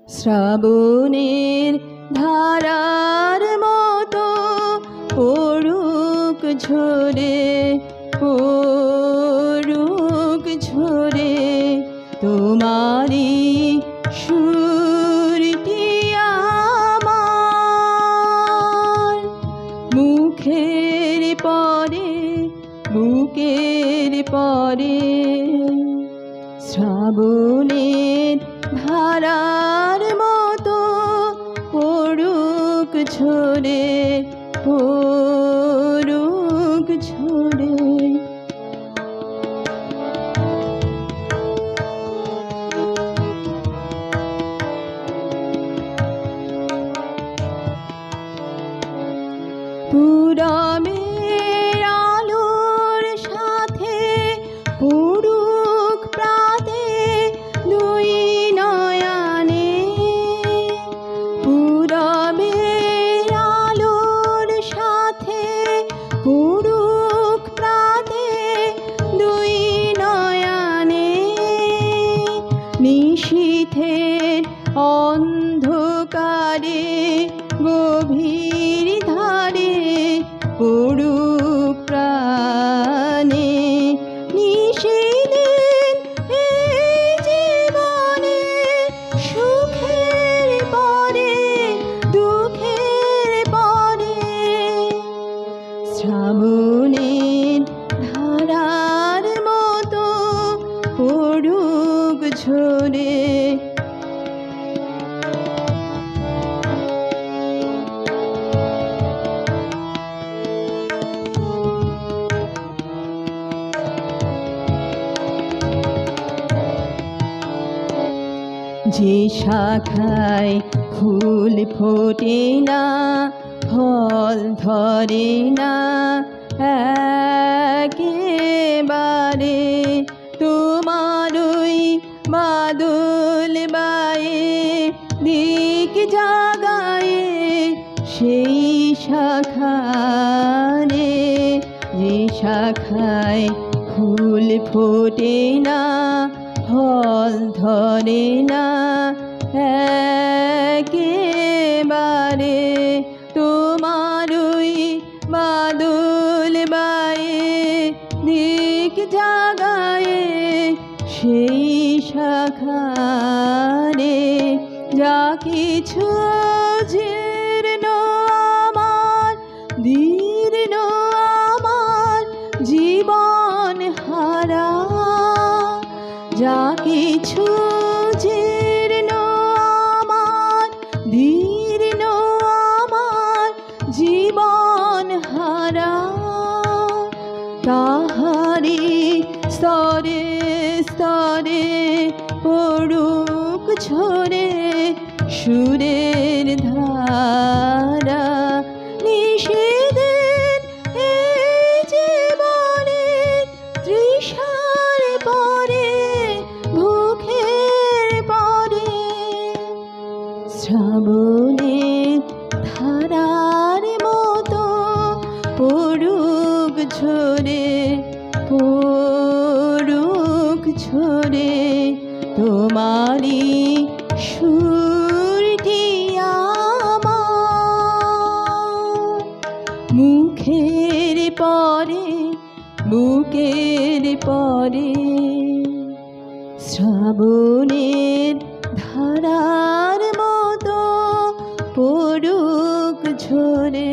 শ্রাবণের ধারার মতো পড়ুক ঝরে, পড়ুক ঝরে তোমারি সুরটি আমার মুখের পরে, বুকের পরে। শ্রাবণের ধারার মতো পড়ুক ঝরে, পড়ুক ঝরে। পুরমের আলোর সাথে পড়ুক প্রাতে দুই নয়নে, পুরমের আলোর সাথে পড়ুক প্রাতে দুই নয়নে। নিশীথের অন্ধকারে গভীর ধারে পড়ুক প্রাণে। নিশিদিন এই জীবনে সুখের পরে, দুঃখের পরে। শ্রাবণের ধারার মতো পড়ুক ঝরে। যে শাখায় ফুল ফোটে না, ফল ধরে না একেবারে, তোমার ওই বাদল বায়ে দিক জাগায়ে সেই শাখারে। যে শাখায় ফুল ফোটে না, ফল ধরে না একেবারে, তোমার ওই বাদল বায়ে দিক জাগায়ে সেই শাখারে। যা কিছু জীর্ণ আমার, দীর্ণ আমার জীবন হারা, যা কিছু জীর্ণ আমার, দীর্ণ আমার জীবন হারা। তাহারি স্তরে স্তরে পড়ুক ঝরে সুরের ধারা। নিষেধের এই জীবনে তৃষার পরে, ভুখের পরে। শ্রাবণের ধারার মতো পড়ুক ঝরে, পড়ুক ঝরে তোমারি সুরটি আমার মুখের পরে, বুকের পরে। শ্রাবণের ধারার মতো পড়ুক ঝরে,